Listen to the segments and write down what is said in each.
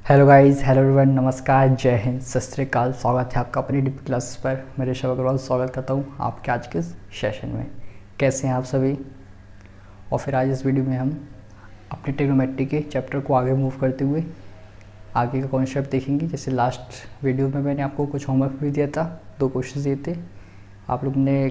Hello guys, hello everyone, नमस्कार, जय हिंद, सत श्री अकाल। स्वागत है आपका अपनी डीपी क्लासेस पर। मैं ऋषभ अग्रवाल स्वागत करता हूँ आपके आज के सेशन में। कैसे हैं आप सभी? और फिर आज इस वीडियो में हम अपने ट्रिग्नोमेट्री के चैप्टर को आगे मूव करते हुए आगे का कॉन्सेप्ट देखेंगे। जैसे लास्ट वीडियो में मैंने आपको कुछ होमवर्क भी दिया था, 2 क्वेश्चन दिए थे। आप लोग ने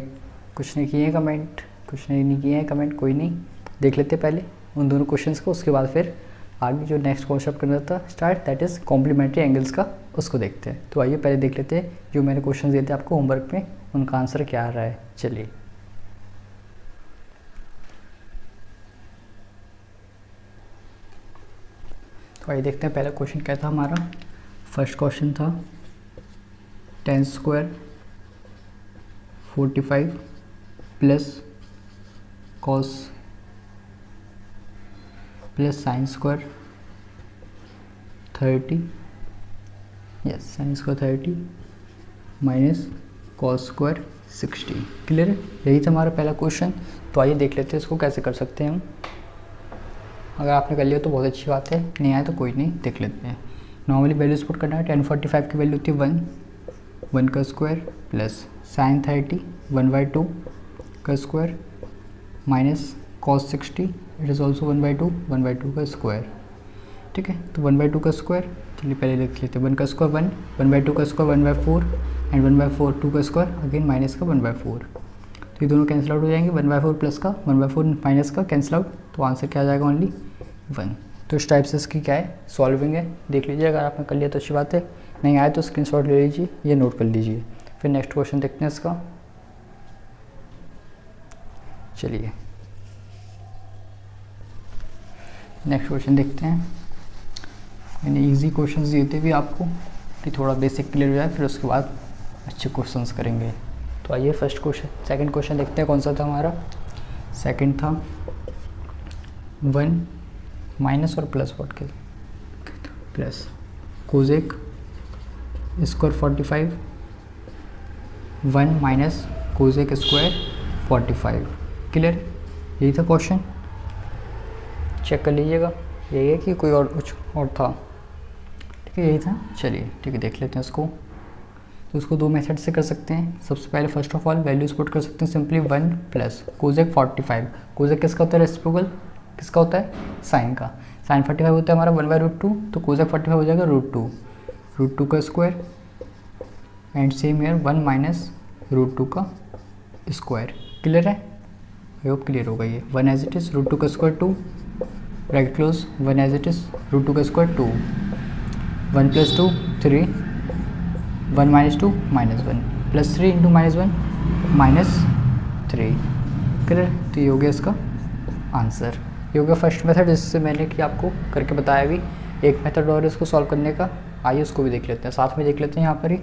कुछ नहीं किए हैं कमेंट, कुछ नहीं किए हैं कमेंट, कोई नहीं, देख लेते पहले उन दोनों क्वेश्चंस को। उसके बाद फिर आगे जो नेक्स्ट कॉन्सेप्ट करना था start, that is complementary angles का, उसको देखते हैं। तो आइए पहले देख लेते हैं जो मैंने क्वेश्चन दिए थे आपको होमवर्क में, उनका आंसर क्या आ रहा है। चलिए, तो आइए देखते हैं पहला क्वेश्चन क्या था हमारा। फर्स्ट क्वेश्चन था tan square 45 plus cos plus sine square 30, yes sine square 30 minus cos square 60। Clear है? यही था हमारा पहला क्वेश्चन। तो आइए देख लेते हैं इसको कैसे कर सकते हैं हम। अगर आपने कर लिया तो बहुत अच्छी बात है, नहीं आया तो कोई नहीं, देख लेते हैं। नॉर्मली वैल्यूज पुट करना है। tan 45 की वैल्यू होती है 1 का स्क्वायर प्लस साइन 30 1/2 का square minus cos 60, it is also 1/2 का स्क्वायर। ठीक है, तो 1/2 का स्क्वायर, चलिए पहले लिख लेते हैं। 1 का स्क्वायर 1, 1/2 का स्क्वायर 1/4 एंड 1/4 2 का स्क्वायर अगेन माइनस का 1/4। तो ये दोनों कैंसिल आउट हो जाएंगे। 1/4 प्लस का 1/4 माइनस का कैंसिल आउट, तो आंसर क्या आ जाएगा? ओनली 1। तो इस टाइप से इसकी क्या है, सॉल्विंग है। देख लीजिए, अगर आपने कर लिया तो अच्छी बात है, नहीं आया तो स्क्रीनशॉट ले लीजिए, ये नोट कर लीजिए। फिर नेक्स्ट क्वेश्चन देखते हैं इसका। चलिए नेक्स्ट क्वेश्चन देखते हैं। मैंने इजी क्वेश्चंस दिए थे भी आपको कि थोड़ा बेसिक क्लियर हो जाए, फिर उसके बाद अच्छे क्वेश्चंस करेंगे। तो आइए फर्स्ट क्वेश्चन, सेकंड क्वेश्चन देखते हैं कौन सा था हमारा। सेकंड था 1 माइनस और प्लस व्हाट के plus Kozak square 45 1 minus Kozak square 45। Clear? यही था क्वेश्चन, चेक कर लीजिएगा। यही है कि कोई और कुछ और था? ठीक है, यही था। चलिए ठीक है, देख लेते हैं उसको। तो उसको 2 मेथड से कर सकते हैं। सबसे पहले first of all values put कर सकते हैं सिंपली 1 प्लस कोजेक 45। कोजेक किसका होता है? रेसिप्रोकल किसका होता है? साइन का। साइन 45 होता है हमारा 1/√2, तो कोजेक 45 हो जाएगा √2 का square and same year 1 minus √2 का स्क्वायर। क्लियर है? आई होप क्लियर होगा ये। 1 एज इट इज़ √2 का square 2 bracket close, 1 as it is √2 का square 2, 1 plus 2 3, 1 minus 2 -1 plus 3 into -1 -3। Clear? तो ये हो गया इसका आंसर। ये हो गया फर्स्ट मेथड, जिससे मैंने कि आपको करके बताया भी। एक मेथड और इसको सॉल्व करने का, आइए उसको भी देख लेते हैं, साथ में देख लेते हैं। यहाँ पर ही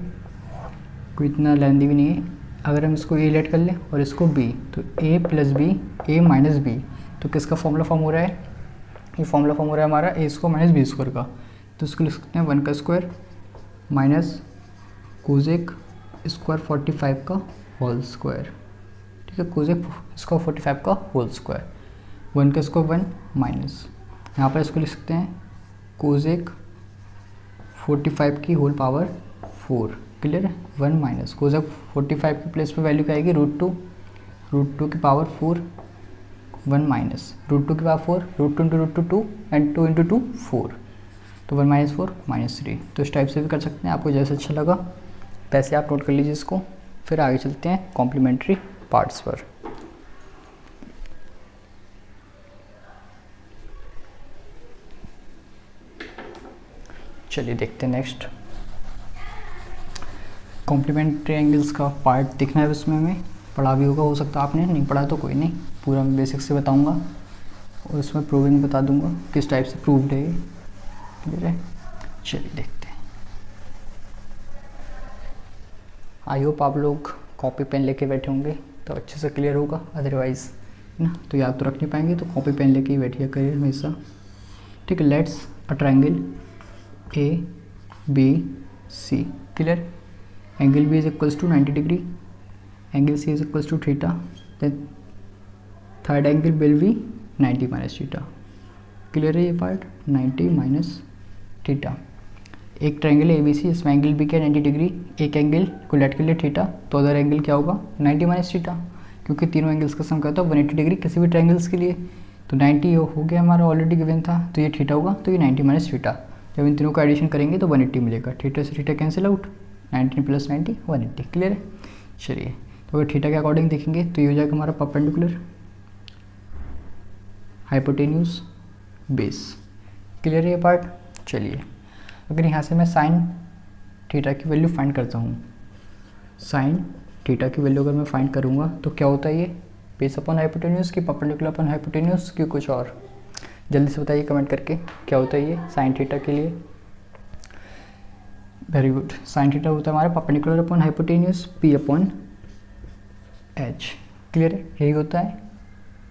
कोई इतना लेंदी भी नहीं है। अगर हम इसको ए लेट कर लें और इसको बी, तो a plus b, a minus b, तो किसका फॉर्मूला फॉर्म हो रहा है? ये फॉर्मूला फॉर्म हो रहा है हमारा a square minus b square का। तो इसको लिख सकते हैं 1 का स्क्वायर माइनस कोजेक स्क्वायर 45 का होल स्क्वायर। ठीक है, कोजेक स्क्वायर 45 का होल स्क्वायर, 1 का स्क्वायर 1 माइनस, यहाँ पर इसको लिख सकते हैं कोजेक 45 की होल पावर 4। क्लियर है? 1 माइनस कोजेक 45 की प्लेस पे वैल्यू क्या आएगी? √2 की पावर 4, 1 माइनस √2 की पावर 4, √2 इंटू √2 2 एंड 2 इंटू 2 4, तो 1 माइनस 4 -3। तो इस टाइप से भी कर सकते हैं, आपको जैसे अच्छा लगा वैसे आप नोट कर लीजिए इसको। फिर आगे चलते हैं कॉम्प्लीमेंट्री पार्ट्स पर। चलिए देखते हैं नेक्स्ट। कॉम्प्लीमेंट्री एंगल्स का पार्ट देखना है इसमें, हमें पढ़ा भी होगा, हो सकता है आपने नहीं पढ़ा तो कोई नहीं, पूरा मैं बेसिक से बताऊंगा और उसमें प्रूविंग बता दूंगा किस टाइप से प्रूव्ड है ये। क्लियर है? चलिए देखते हैं। आई होप आप लोग कॉपी पेन लेके बैठे होंगे तो अच्छे से क्लियर होगा, अदरवाइज ना तो याद तो रख नहीं पाएंगे। तो कॉपी पेन लेके ही बैठिए करिए हमेशा। ठीक है, let's a triangle ABC। Clear? Angle B is equals to 90 degree, angle C is equals to theta, then third angle will be 90 minus theta। Clear है ये पार्ट? 90 minus theta. एक ट्रायंगल है ABC, इसमें एंगल भी क्या 90 degree, एक angle collate के लिए थीटा, तो अदर एंगल क्या होगा 90 माइनस थीटा, क्योंकि तीनों एंगल्स का सम क्या होता है 180 डिग्री किसी भी ट्रायंगल्स के लिए। तो 90 हो गया हमारा, ऑलरेडी गिवन था, तो ये थीटा होगा, तो ये 90 माइनस थीटा। जब इन तीनों का एडिशन करेंगे तो 180 मिलेगा, थीटा से theta cancel out, 19 plus 90 180। Clear है? चलिए, तो अगर थीटा के अकॉर्डिंग देखेंगे तो ये हो जाएगा हमारा परपेंडिकुलर, हाइपोटेन्यूज, बेस। क्लियर है ये पार्ट? चलिए, अगर यहाँ से मैं साइन थीटा की वैल्यू फाइंड करता हूँ, साइन थीटा की वैल्यू अगर मैं फाइंड करूँगा तो क्या होता है, ये बेस अपॉन हाइपोटेन्यूज की परपेंडिकुलर अपॉन हाइपोटेन्यूज की कुछ और? जल्दी से बताइए कमेंट करके, क्या होता है ये साइन थीटा के लिए? वेरी गुड, साइन थीटा होता है हमारा perpendicular upon hypotenuse P upon H. Clear है? यही होता है,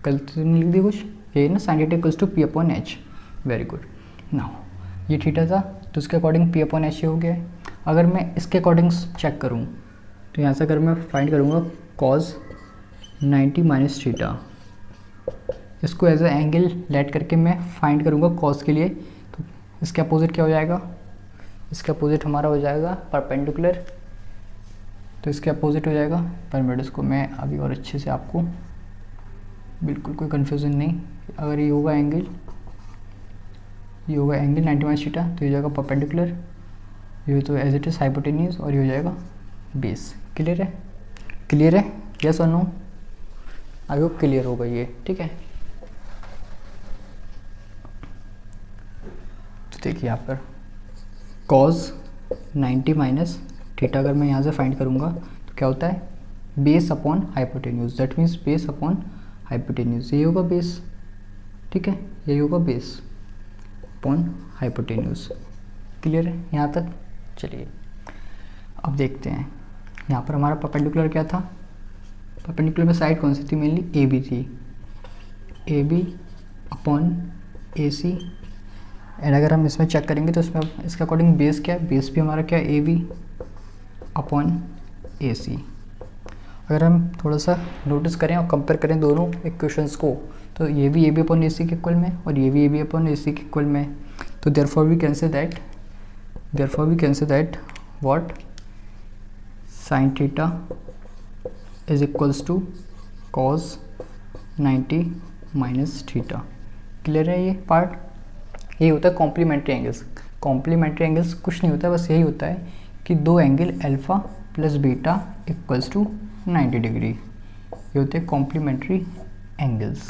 गलती नहीं लिख दी कुछ, यही ना, sine theta equals to p upon h. Very good. Now ये थीटा था तो उसके अकॉर्डिंग पी अपॉन एच हो गया है। अगर मैं इसके अकॉर्डिंग चेक करूँ तो यहाँ से अगर मैं फाइंड करूँगा कॉज 90 माइनस थीटा, इसको एज ए एंगल लेट करके मैं फाइंड करूँगा कॉज के लिए, तो इसके अपोजिट क्या हो जाएगा, इसके अपोजिट हमारा हो जाएगा परपेंडिकुलर, तो इसके अपोजिट हो जाएगा परपेंडिकुलर। इसको मैं अभी और अच्छे से आपको, बिल्कुल कोई कन्फ्यूज़न नहीं, अगर ये होगा एंगल, ये होगा एंगल 90 माइनस थीटा, तो ये हो जाएगा परपेंडिकुलर, ये तो एज इट इज़ हाइपोटेन्यूज, और ये हो जाएगा बेस। क्लियर है? क्लियर है? यस और नो? आई होप क्लियर होगा ये, ठीक है। तो देखिए यहाँ पर कॉज 90 माइनस थीटा अगर मैं यहाँ से फाइंड करूँगा तो क्या होता है, base upon hypotenuse, that means base upon hypotenuse, यही होगा बेस, ठीक है, यही होगा बेस अपॉन हाइपोटेन्यूज। क्लियर है यहाँ तक? चलिए अब देखते हैं, यहाँ पर हमारा परपेंडिकुलर क्या था, परपेंडिकुलर में साइड कौन सी थी, मेनली ए बी थी, A B upon A C. And अगर हम इसमें चेक करेंगे तो इसमें इसके अकॉर्डिंग बेस क्या है, बेस भी हमारा क्या है, ए बी अपॉन ए सी। अगर हम थोड़ा सा नोटिस करें और कंपेयर करें दोनों इक्वेशंस को, तो ये भी ए बी अपॉन ए सी के इक्वल में और ये भी ए बी अपॉन ए सी के इक्वल में, तो therefore we can say that what, sine theta is equals to cos 90 minus theta. Clear है ये पार्ट? यही होता है कॉम्प्लीमेंट्री एंगल्स। कॉम्प्लीमेंट्री एंगल्स कुछ नहीं होता है, बस यही होता है कि दो angle alpha plus beta equals to 90 degree, ये होते हैं कॉम्प्लीमेंट्री एंगल्स।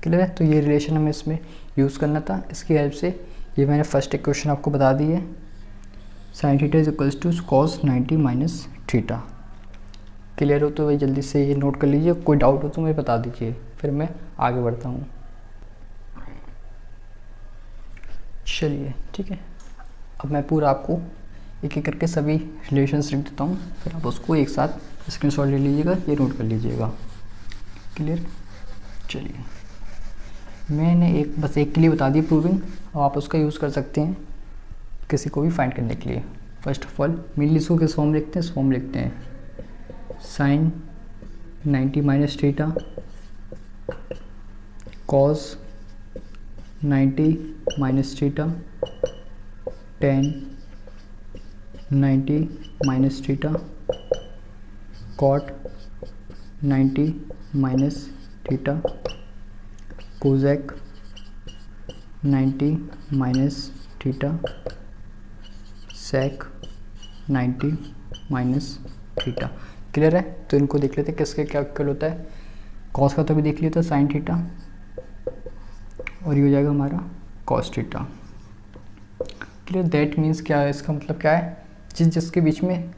क्लियर है? तो ये रिलेशन हमें इसमें यूज़ करना था, इसकी हेल्प से ये मैंने फर्स्ट इक्वेशन आपको बता दी है, sine theta is equals to cos 90 minus theta. Clear हो तो भाई जल्दी से ये नोट कर लीजिए, कोई डाउट हो तो मुझे बता दीजिए, फिर मैं आगे बढ़ता हूँ। चलिए ठीक है, अब मैं पूरा आपको एक एक करके सभी रिलेशंस लिख देता हूँ, फिर आप उसको एक साथ स्क्रीनशॉट ले लीजिएगा, ये नोट कर लीजिएगा। क्लियर? चलिए, मैंने बस एक के लिए बता दी प्रूविंग, और आप उसका यूज़ कर सकते हैं किसी को भी फाइंड करने के लिए। फर्स्ट ऑफ ऑल मेनली इसको किस फॉर्म लिखते हैं, इस फॉर्म लिखते हैं, sine 90 minus theta cos 90 minus theta tan 90 minus theta cot 90 minus theta cosec 90 minus theta sec 90 minus theta. Clear है? तो इनको देख लेते हैं किसके क्या इक्वल होता है। कॉस का तो भी देख लिया था, साइन थीटा, और ये हो जाएगा हमारा cos theta. Clear? That means क्या है, इसका मतलब क्या है, जिसके बीच में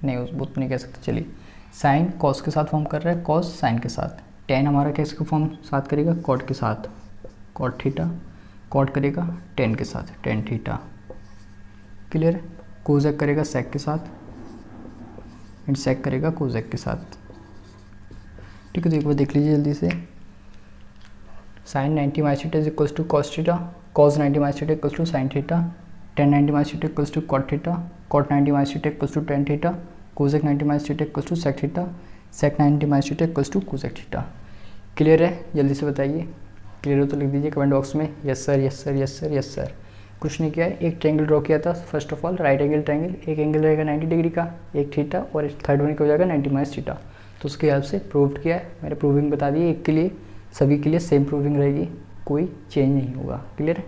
नहीं, उस वो तो नहीं कह सकते। चलिए, साइन कॉस के साथ फॉर्म कर रहा है, कॉस साइन के साथ, टेन हमारा कैसे फॉर्म साथ करेगा, कॉट के साथ, कॉट थीटा, कॉट करेगा टेन के साथ, टेन थीटा। क्लियर? कोजेक करेगा सेक के साथ, एंड सेक करेगा कोजेक के साथ। ठीक है, तो एक बार देख लीजिए जल्दी से, sine 90 minus theta is equals to cos theta, cos 90 minus theta equals to sine theta, tan 90 minus theta equals to cot theta, cot 90 minus theta equals to tan theta, cosec 90 minus theta equals to sec theta, sec 90 minus theta equals to cosec theta. Clear है? जल्दी से बताइए, clear हो तो लिख दीजिए comment box में yes sir, yes sir, yes sir, yes sir. कुछ नहीं किया है, एक ट्रायंगल ड्रॉ किया था। First of all right angle triangle, एक एंगल रहेगा 90 डिग्री का, एक थीटा, और थर्ड वन का हो जाएगा 90 माइनस थीटा। तो उसके हेल्प से प्रूव किया है मैंने, प्रूविंग बता दी। एक के लिए सभी के लिए सेम प्रूविंग रहेगी, कोई चेंज नहीं होगा। क्लियर है?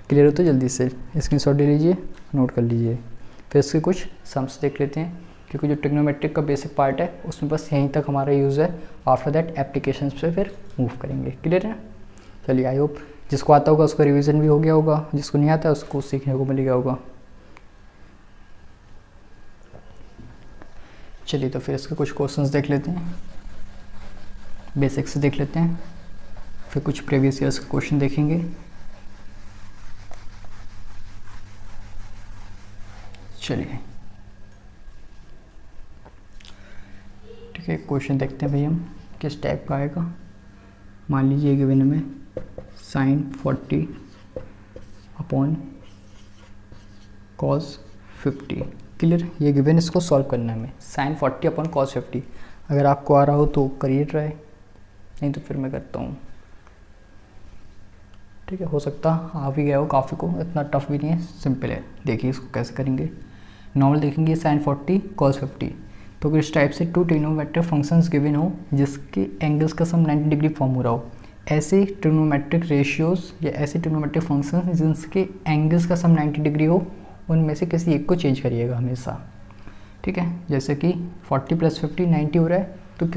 क्लियर हो तो जल्दी से स्क्रीनशॉट ले लीजिए, नोट कर लीजिए। फिर इसके कुछ सम्स देख लेते हैं, क्योंकि जो ट्रिग्नोमेट्रिक का बेसिक पार्ट है उसमें बस यहीं तक हमारा यूज़ है। आफ्टर दैट एप्लीकेशंस पे फिर मूव करेंगे। क्लियर है? चलिए, आई होप जिसको आता होगा उसका रिवीजन भी हो गया होगा, जिसको नहीं आता उसको सीखने को मिल गया होगा। चलिए, तो फिर इसके कुछ क्वेश्चंस देख लेते हैं, बेसिक से देख लेते हैं, फिर कुछ प्रीवियस ईयर्स के क्वेश्चन देखेंगे। चलिए, ठीक है, क्वेश्चन देखते हैं भाई हम किस टाइप का आएगा। मान लीजिए गिवन में sin 40 अपॉन cos 50। क्लियर? ये गिवन, इसको सॉल्व करना है हमें। sin 40 अपॉन cos 50, अगर आपको आ रहा हो तो करिए ट्राई, नहीं तो फिर मैं करता हूँ। ठीक है, हो सकता आ भी गया हो काफ़ी को, इतना टफ भी नहीं है, सिंपल है। देखिए इसको कैसे करेंगे। नॉर्मल देखेंगे sin 40 cos 50, तो अगर इस टाइप से टू ट्रिग्नोमेट्रिक फंक्शंस गिवन हो जिसके एंगल्स का सम 90 डिग्री फॉर्म हो रहा हो, ऐसे ट्रिग्नोमेट्रिक रेशियोज़ या ऐसे ट्रिग्नोमेट्रिक फंक्शंस जिनके एंगल्स का सम 90 डिग्री हो, उनमें से किसी एक को चेंज करिएगा हमेशा। ठीक है, जैसे कि 40 + 50 90 हो रहा है, तो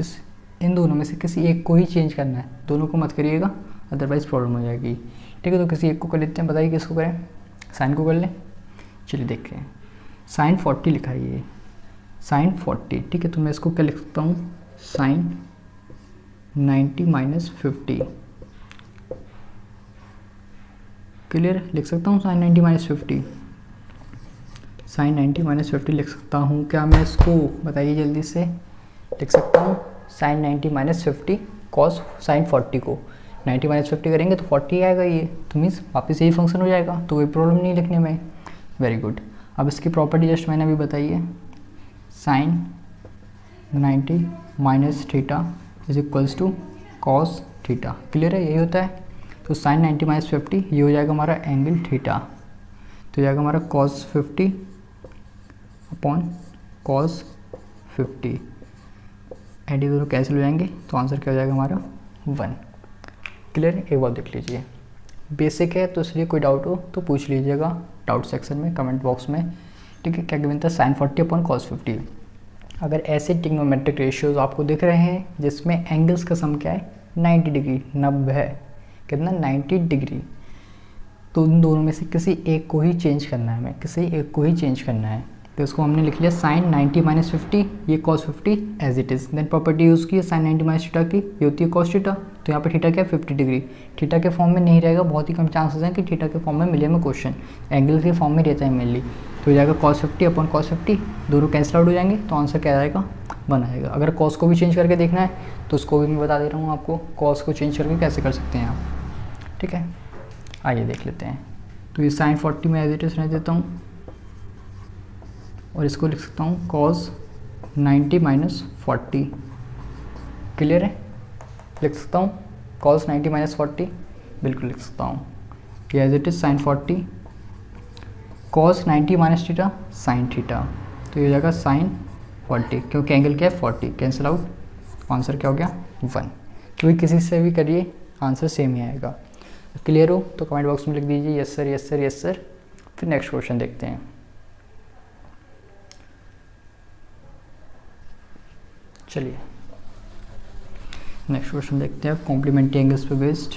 इन दोनों में से किसी एक को ही चेंज करना है, दोनों को मत करिएगा, अदरवाइज़ प्रॉब्लम हो जाएगी। ठीक है, तो किसी एक को कर लेते हैं। बताइए किसको करें? साइन को कर लें। चलिए देखते हैं, sin 40 लिखा है ये, sin 40। ठीक है, तो मैं इसको क्या लिख सकता हूँ? sin 90 minus 50। क्लियर? लिख सकता हूँ sin 90 माइनस 50, sin 90 माइनस 50 लिख सकता हूँ क्या मैं इसको? बताइए जल्दी से। लिख सकता हूँ sin 90 माइनस 50 cos sin 40 को 90 माइनस 50 करेंगे तो 40 आएगा ये, तो मीन्स वापस यही फंक्शन हो जाएगा, तो कोई प्रॉब्लम नहीं लिखने में। Very good. अब इसकी प्रॉपर्टी जस्ट मैंने अभी बताई है, sin 90 minus theta is equals to cos theta. Clear है? यही होता है। तो sin 90 माइनस 50 ये हो जाएगा हमारा एंगल थीटा, तो हो जाएगा हमारा cos 50 अपॉन cos 50, एंड ये दोनों कैंसिल हो जाएंगे, तो आंसर क्या हो जाएगा हमारा? 1। क्लियर? एक बार देख लीजिए, बेसिक है तो इसलिए कोई डाउट हो तो पूछ लीजिएगा डाउट सेक्शन में, कमेंट बॉक्स में। ठीक है, क्या गिवन था? sin 40 upon cos 50। अगर ऐसे ट्रिग्नोमेट्रिक रेशियोज आपको दिख रहे हैं जिसमें एंगल्स का सम क्या है? 90 डिग्री, 90 है, कितना? 90 डिग्री, तो उन दोनों में से किसी एक को ही चेंज करना है हमें, किसी एक को ही चेंज करना है। तो इसको हमने लिख लिया sin 90 माइनस 50, ये cos 50 as it is. Then property use की है sin 90 माइनस थीटा की, ये होती है cos थीटा, तो यहाँ पर थीटा क्या है? 50 डिग्री। थीटा के फॉर्म में नहीं रहेगा, बहुत ही कम चांसेस हैं कि थीटा के फॉर्म में मिले हमें क्वेश्चन, एंगल के फॉर्म में रहता है मेनली। तो हो जाएगा cos 50 अपॉन cos 50, दोनों कैंसिल आउट हो जाएंगे, तो आंसर क्या आएगा? 1 आएगा। अगर cos को भी चेंज करके देखना है तो उसको भी मैं बता दे रहा हूँ आपको, cos को चेंज करके कैसे कर सकते हैं आप। ठीक है, आइए देख लेते हैं। तो ये sin 40 में एज इट इज़ रह देता हूँ, और इसको लिख सकता हूँ cos 90 माइनस 40। क्लियर है? लिख सकता हूँ cos 90 माइनस 40, बिल्कुल लिख सकता हूँ। ये as it is sin 40 cos 90 minus theta sin theta, तो ये हो जाएगा sin 40, क्योंकि एंगल क्या है? 40, कैंसिल आउट, आंसर क्या हो गया? 1। क्योंकि किसी से भी करिए आंसर सेम ही आएगा। क्लियर हो तो कमेंट बॉक्स में लिख दीजिए yes sir, yes sir, yes sir. फिर नेक्स्ट क्वेश्चन देखते हैं। चलिए नेक्स्ट क्वेश्चन देखते हैं, कॉम्प्लीमेंट्री एंगल्स पे बेस्ड।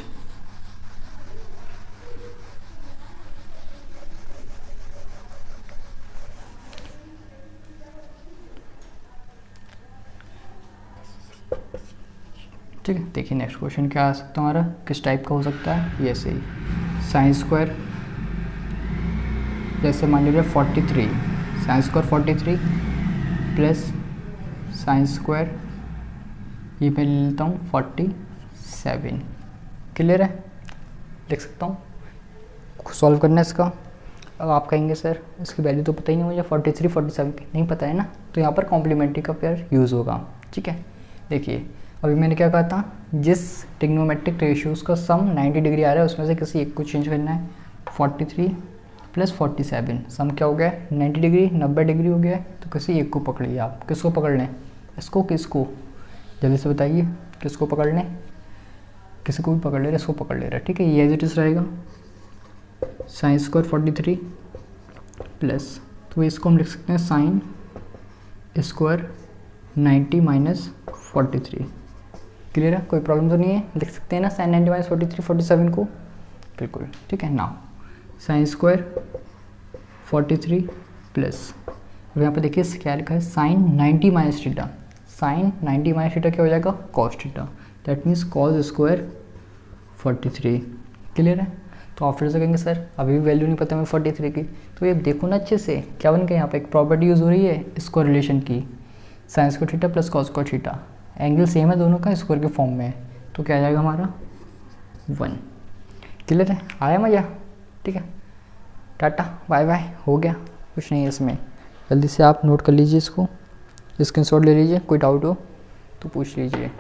ठीक है, देखिए नेक्स्ट क्वेश्चन क्या आ सकता है हमारा, किस टाइप का हो सकता है? ये सही, साइन स्क्वायर, जैसे मान लीजिए 43, sine square 43 plus sine square, ये मैं ले लेता हूँ 47। क्लियर है? लिख सकता हूँ, सॉल्व करना है इसका। अब आप कहेंगे सर इसकी वैल्यू तो पता ही नहीं मुझे, 43 47 की नहीं पता है ना, तो यहाँ पर कॉम्प्लीमेंट्री का पेयर यूज़ होगा। ठीक है, देखिए अभी मैंने क्या कहा था, जिस ट्रिग्नोमेट्रिक रेशियोज़ का सम 90 डिग्री आ रहा है उसमें से किसी एक को चेंज करना है। 43 प्लस 47, सम क्या हो गया 90 डिग्री, 90 डिग्री हो गया है। तो किसी एक को पकड़िए आप, किसको पकड़ लें, इसको किसको, जल्दी से बताइए किसको पकड़ लें, किसी को भी पकड़ ले रहे, इसको पकड़ ले रहे, ठीक है। ये एज इट इज रहेगा साइन स्क्वायर 43 प्लस, तो इसको हम लिख सकते हैं साइन स्क्वायर 90 माइनस 43। क्लियर है, कोई प्रॉब्लम तो नहीं है, लिख सकते हैं ना साइन 90 माइनस 43 47 को, बिल्कुल ठीक है। नाउ साइन स्क्वायर 43 प्लस, अब यहाँ पर देखिए क्या लिखा है sine 90 minus theta, sine 90 minus theta क्या हो जाएगा cos theta, that means cos square 43। Clear है, तो आप फिर से कहेंगे सर अभी भी वैल्यू नहीं पता हमें 43 की, तो ये देखो ना अच्छे से क्या बन गया, यहाँ पे एक प्रॉपर्टी यूज़ हो रही है इसको रिलेशन की, sine square theta plus cos square theta, angle same है दोनों का, स्क्वायर के फॉर्म में है, तो क्या आ जाएगा हमारा 1। क्लियर है, आया मज़ा, ठीक है। टाटा बाय बाय, हो गया, कुछ नहीं है इसमें, जल्दी से आप नोट कर लीजिए इसको, स्क्रीनशॉट ले लीजिए, कोई डाउट हो तो पूछ लीजिए,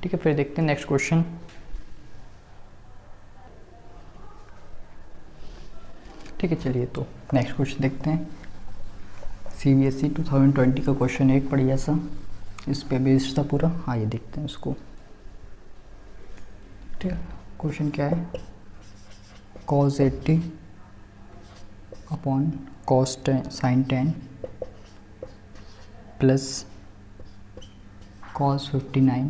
ठीक है। फिर देखते हैं नेक्स्ट क्वेश्चन। ठीक है, चलिए तो नेक्स्ट क्वेश्चन देखते हैं। CBSE 2020 का क्वेश्चन एक बढ़िया सा, इस पे बेस्ड था पूरा, आइए देखते हैं उसको। ठीक है, क्वेश्चन क्या है, cos 80 upon cos 10 sin 10 plus cos 59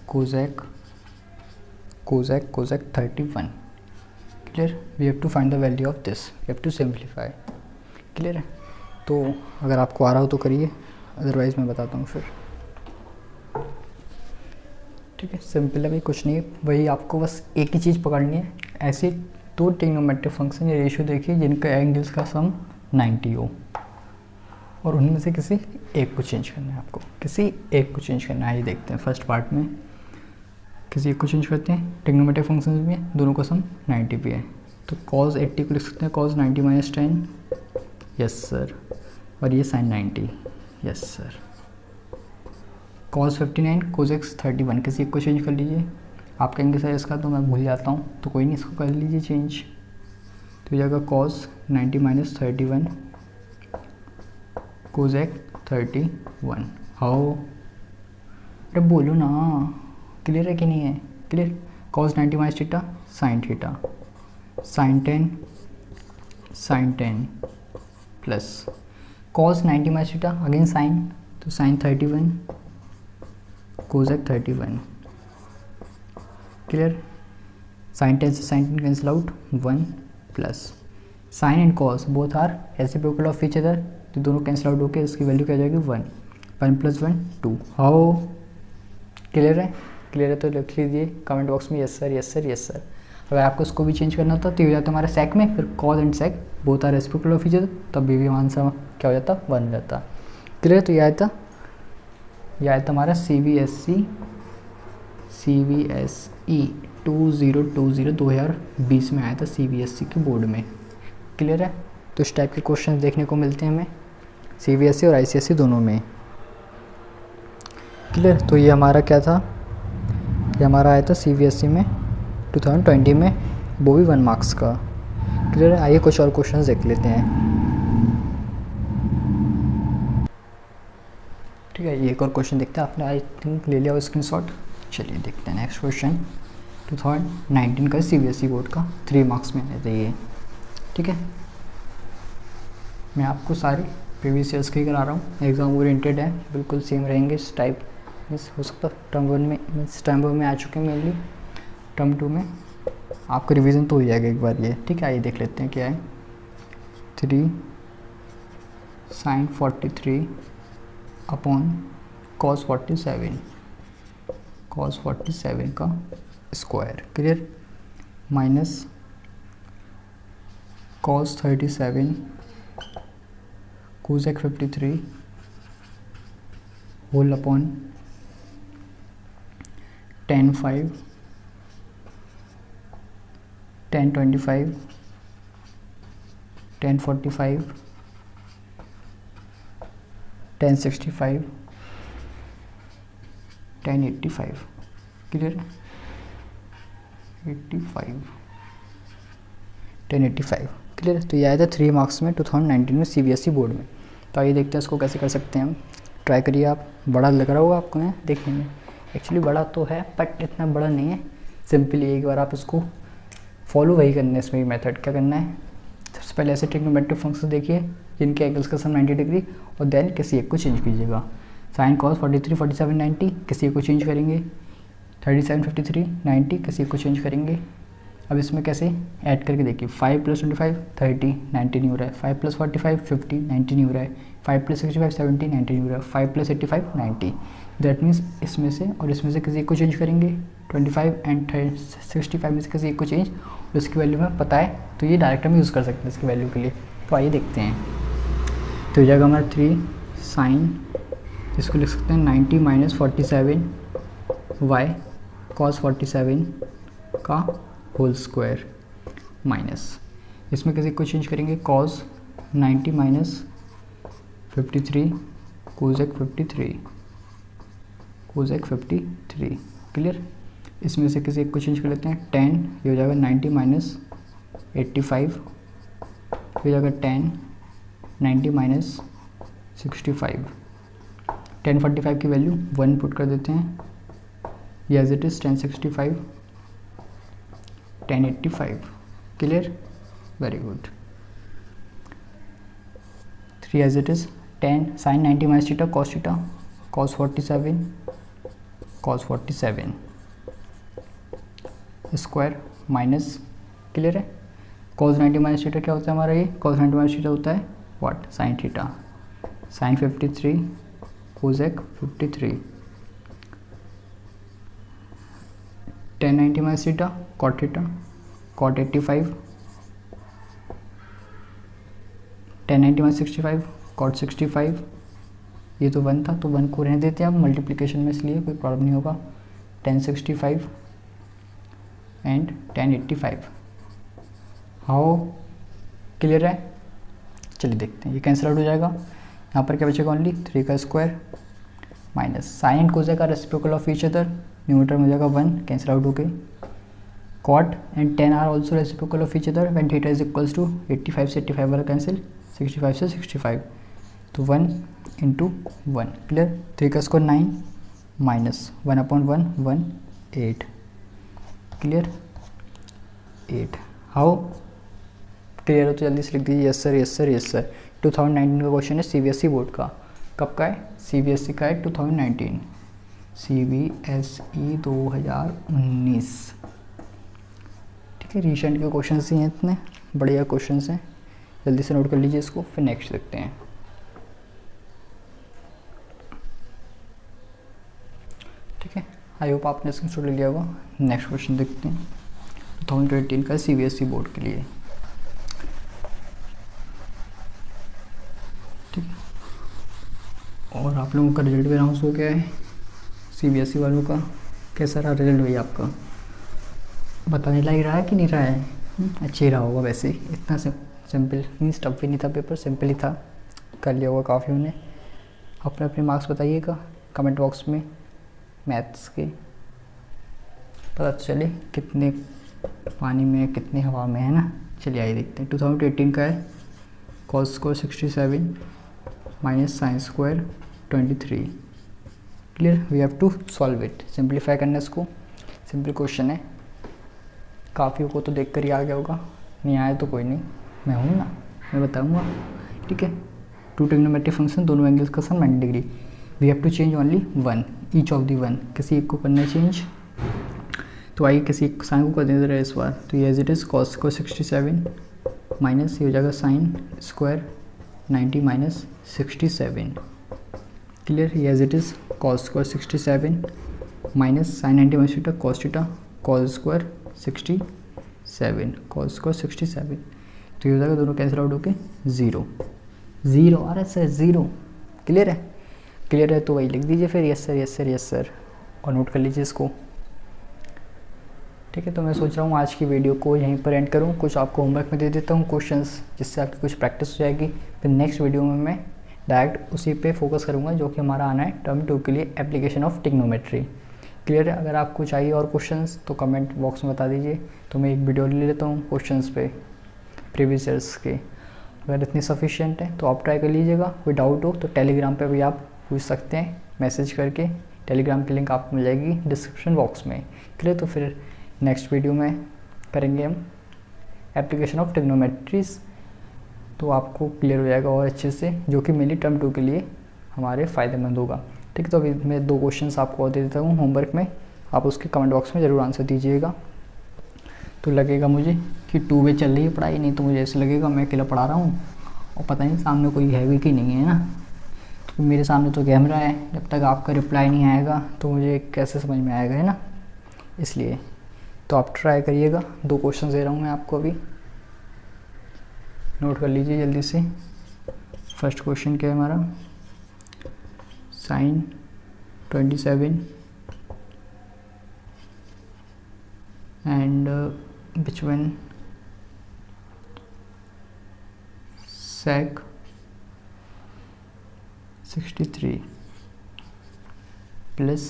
cosec 31। Clear, we have to find the value of this, we have to simplify. Clear है, तो अगर आपको आ रहा हो तो करिए, अदरवाइज़ मैं बताता हूँ फिर। ठीक है, सिंपल है भाई, कुछ नहीं है, वही आपको बस एक ही चीज़ पकड़नी है। ऐसे दो ट्रिग्नोमेट्रिक फंक्शन या रेशियो देखिए जिनका एंगल्स का सम 90 हो, और उनमें से किसी एक को चेंज करना है आपको, किसी एक को चेंज करना है। ये देखते हैं फर्स्ट पार्ट में, किसी एक को चेंज करते हैं, ट्रिग्नोमेट्रिक फंक्शन में दोनों का सम 90 पे है, तो cos 80 को लिख सकते हैं cos 90 माइनस 10, यस सर, और ये sin 90, yes sir. cos 59 cosec 31, किसी एक को चेंज कर लीजिए। आप कहेंगे सर इसका तो मैं भूल जाता हूँ, तो कोई नहीं, इसको कर लीजिए चेंज, तो ये जाएगा cos 90 माइनस 31 cosec 31। हाउ, अरे बोलो ना, क्लियर है कि नहीं है, clear. cos 90 minus theta sin theta, sin 10 plus cos 90 minus theta again sin, तो sin 31 cosec 31। क्लियर, sin 10 से sin 10 cancel out 1 plus sin and cos both are reciprocal of each other, तो दोनों cancel out होकर इसकी value क्या जाएगी 1 plus 1 2। How, clear है, clear है तो लिख लीजिए कमेंट बॉक्स में yes sir yes sir yes sir. अगर आपको इसको भी चेंज करना होता तो ये हो जाता हमारा सेक में, फिर cos and sec both are reciprocal of each other, तब भी आंसर क्या हो जाता 1 हो जाता। क्लियर, तो ये आया था हमारा CBSE 2020 में आया था CBSE के बोर्ड में। क्लियर है, तो इस टाइप के क्वेश्चन देखने को मिलते हैं हमें CBSE और ICSE दोनों में। क्लियर, तो ये हमारा क्या था, ये हमारा आया था CBSE में 2020 में, वो भी 1 मार्क्स का। क्लियर है, आइए कुछ और क्वेश्चन देख लेते हैं। ठीक है, ये एक और क्वेश्चन देखते हैं, आपने आई थिंक ले लिया हो स्क्रीनशॉट। चलिए देखते हैं नेक्स्ट क्वेश्चन, 2019 का CBSE बोर्ड का 3 मार्क्स में आया था ये। ठीक है, मैं आपको सारे प्रीवियस ईयर्स के करा रहा हूँ, एग्ज़ाम ओरिएंटेड है, बिल्कुल सेम रहेंगे इस टाइप। मीन्स हो सकता है टर्म 1 में, मीन्स टर्म 1 में आ चुके हैं मेनली, टर्म 2 में आपको रिवीजन तो हो जाएगा एक बार ये। ठीक है, आइए देख लेते हैं क्या है। 3 sin 43 अपॉन cos 47 का square. Clear, minus cos 37 cosec 53 whole upon tan 5 tan 25 tan 45 tan 65 tan 85। Clear, 85। 1085। Clear. तो ये आया था 3 मार्क्स में 2019 में CBSE बोर्ड में। तो आइए देखते हैं इसको कैसे कर सकते हैं हम। ट्राई करिए आप। बड़ा लग रहा होगा आपको देखने में, एक्चुअली बड़ा तो है बट इतना बड़ा नहीं है। सिंपली एक बार आप इसको फॉलो वही करना है। इसमें मेथड क्या करना है, सबसे पहले ऐसे ट्रिग्नोमेट्रिक फंक्शन देखिए जिनके एंगल्स का सम 90 डिग्री, और देन किसी एक को चेंज कीजिएगा। साइन कॉस 43, 47, 90 किसी एक को चेंज करेंगे। 37, 53, 90 किसी एक को चेंज करेंगे। अब इसमें कैसे ऐड करके देखिए, 5 + 25 30, 90 नहीं हो रहा है। 5 + 45 50, 90 नहीं हो रहा है। 5 + 65 70, 90 नहीं हो रहा है। 5 + 85 90। दैट मीन्स इसमें से और इसमें से किसी एक को चेंज करेंगे। 25 एंड 65 में से किसी एक को चेंज, और इसकी वैल्यू में पता है तो ये डायरेक्ट हम यूज़ कर सकते हैं इसकी वैल्यू के लिए। तो आइए देखते हैं। तो ये जाएगा हमारा 3 साइन, इसको लिख सकते हैं 90 - 47 y cos 47 का होल स्क्वायर माइनस, इसमें किसी को चेंज करेंगे cos 90 - 53 कोसेक 53 क्लियर। इसमें से किसी एक को चेंज कर लेते हैं 10, ये हो जाएगा 90 - 85, ये हो जाएगा 10 90 - 65। 1045 की वैल्यू 1 पुट कर देते हैं, ये as it is 1065 1085 clear. Very good. 3 as it is 10 sine 90 - theta cos 47 square minus, clear है। cos 90 - थीटा क्या होता है हमारा, ये cos 90 - थीटा होता है what, sine theta. Sine 53 cosec 53। 10 90 - theta cot theta cot 85। 10 90 - 65 cot 65। ये तो 1 था तो 1 को रहने देते हैं अब मल्टीप्लिकेशन में, इसलिए कोई प्रॉब्लम नहीं होगा। 1065 एंड 1085। हाउ क्लियर है। चलिए देखते हैं, ये कैंसिल आउट हो जाएगा। यहाँ पर क्या बचेगा, ओनली 3 का square minus sine and cosec का reciprocal of each other, numerator में हो जाएगा 1 कैंसिल आउट हो गई। Cot and 10 are also reciprocal of each other when theta is equals to 85 से 85 वाला कैंसिल, 65 से 65, तो 1 × 1 क्लियर। 3 का square 9 minus 1/1 1 8 clear 8। How clear हो तो जल्दी से लिख दीजिए yes sir yes sir yes sir. 2019 का क्वेश्चन है CBSE बोर्ड का। कब का है, CBSE का है 2019, CBSE 2019। ठीक है, रिसेंट के क्वेश्चन ही हैं, इतने बढ़िया क्वेश्चन हैं, जल्दी से नोट कर लीजिए इसको। फिर नेक्स्ट देखते हैं। ठीक है, आई होप आपने स्क्रीनशॉट ले लिया होगा। नेक्स्ट क्वेश्चन देखते हैं 2018 का CBSE बोर्ड के लिए। ठीक है, और आप लोगों का रिजल्ट भी अनाउंस हो गया है। CBSE वालों का कैसा रहा रिजल्ट भैया आपका, बताने लग रहा है कि नहीं रहा है? अच्छा ही रहा होगा वैसे, इतना सिंपल मीन्स टफ भी नहीं था पेपर, सिंपल ही था, कर लिया होगा काफ़ी उन्हें। अपने अपने मार्क्स बताइएगा कमेंट बॉक्स में मैथ्स के, पता चले कितने पानी में कितने हवा में है ना। चलिए आइए देखते हैं। 2018 का है cos square 67 minus sine square 23 clear. We have to solve it, simplify करना इसको। सिंपल क्वेश्चन है, काफ़ी को तो देख कर ही आ गया होगा, नहीं आया तो कोई नहीं, मैं हूँ ना, मैं बताऊँगा। ठीक है, 2 ट्रिग्नोमेट्रिक फंक्शन, दोनों एंगल्स का sum 90 degree. We have to change only 1 each of the 1, किसी एक को करना है चेंज। तो आइए किसी एक साइन को कर देते रहे इस बार। तो ये एज इट इज़ cos को 67 माइनस ये हो जाएगा साइन स्क्वायर 90 माइनस 67 क्लियर। ये as it is cos square 67 minus sine 90 minus theta cos theta cos square 67 cos square 67। तो ये हो जाएगा दोनों कैंसिल आउट होके 0 0। अरे सर 0 क्लियर है, क्लियर है तो वही लिख दीजिए फिर yes sir yes sir yes sir, और नोट कर लीजिए इसको। ठीक है, तो मैं सोच रहा हूँ आज की वीडियो को यहीं पर एंड करूँ। कुछ आपको होमवर्क में दे देता हूँ क्वेश्चंस, जिससे आपकी कुछ प्रैक्टिस हो जाएगी। फिर नेक्स्ट वीडियो में मैं डायरेक्ट उसी पे फोकस करूँगा जो कि हमारा आना है टर्म 2 के लिए, एप्लीकेशन ऑफ ट्रिग्नोमेट्री। क्लियर है, अगर आपको चाहिए और क्वेश्चंस तो कमेंट बॉक्स में बता दीजिए, तो मैं एक वीडियो ले लेता हूँ क्वेश्चंस पे। प्रीवियस ईयर्स के। अगर इतनी सफिशिएंट है तो आप ट्राई कर लीजिएगा। कोई डाउट हो तो टेलीग्राम पे भी आप पूछ सकते हैं मैसेज करके। टेलीग्राम की लिंक आपको मिल जाएगी डिस्क्रिप्शन बॉक्स में। क्लियर? तो फिर नेक्स्ट वीडियो में करेंगे हम एप्लीकेशन ऑफ ट्रिग्नोमेट्रीज, तो आपको क्लियर हो जाएगा और अच्छे से, जो कि मेनली टर्म 2 के लिए हमारे फ़ायदेमंद होगा। ठीक है, तो अभी मैं 2 क्वेश्चंस आपको और दे देता हूँ होमवर्क में, आप उसके कमेंट बॉक्स में ज़रूर आंसर दीजिएगा। तो लगेगा मुझे कि 2 वे चल रही है पढ़ाई, नहीं तो मुझे ऐसे लगेगा मैं अकेला पढ़ा रहा हूँ और पता नहीं सामने कोई है भी कि नहीं है ना। तो मेरे सामने तो कैमरा है, जब तक आपका रिप्लाई नहीं आएगा तो मुझे कैसे समझ में आएगा, है ना। इसलिए तो आप ट्राई करिएगा। 2 क्वेश्चन दे रहा हूँ मैं आपको, अभी नोट कर लीजिए जल्दी से। फर्स्ट क्वेश्चन क्या है हमारा, sin 27 and which one sec 63 plus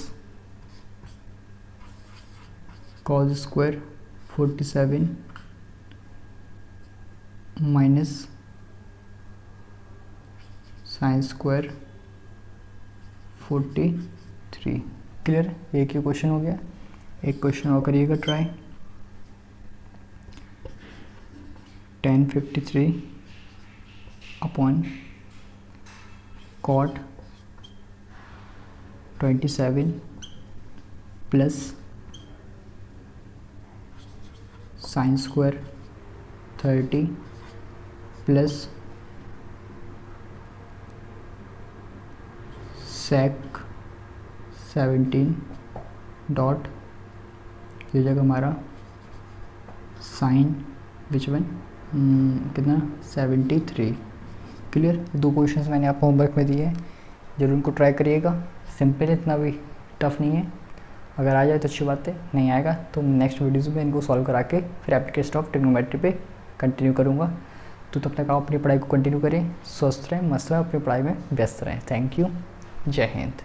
cos square 47 minus sin square 43। Clear? एक ही क्वेश्चन हो गया। एक क्वेश्चन और करिएगा try. tan 53 upon cot 27 plus sin square 30 plus sec 17 dot ये जगह हमारा साइन विच वन कितना 73। क्लियर? 2 क्वेश्चंस मैंने आपको होमवर्क में दिए हैं, जरूर उनको ट्राई करिएगा। सिंपल, इतना भी टफ नहीं है। अगर आ जाए तो अच्छी बात है, नहीं आएगा तो नेक्स्ट वीडियोज़ में इनको सॉल्व करा के फिर एप्लीकेशन ऑफ ट्रिग्नोमेट्री पे कंटिन्यू करूँगा। तो तब तक आप अपनी पढ़ाई को कंटिन्यू करें, स्वस्थ रहें, मस्त रहें, अपनी पढ़ाई में व्यस्त रहें। थैंक यू, जय हिंद।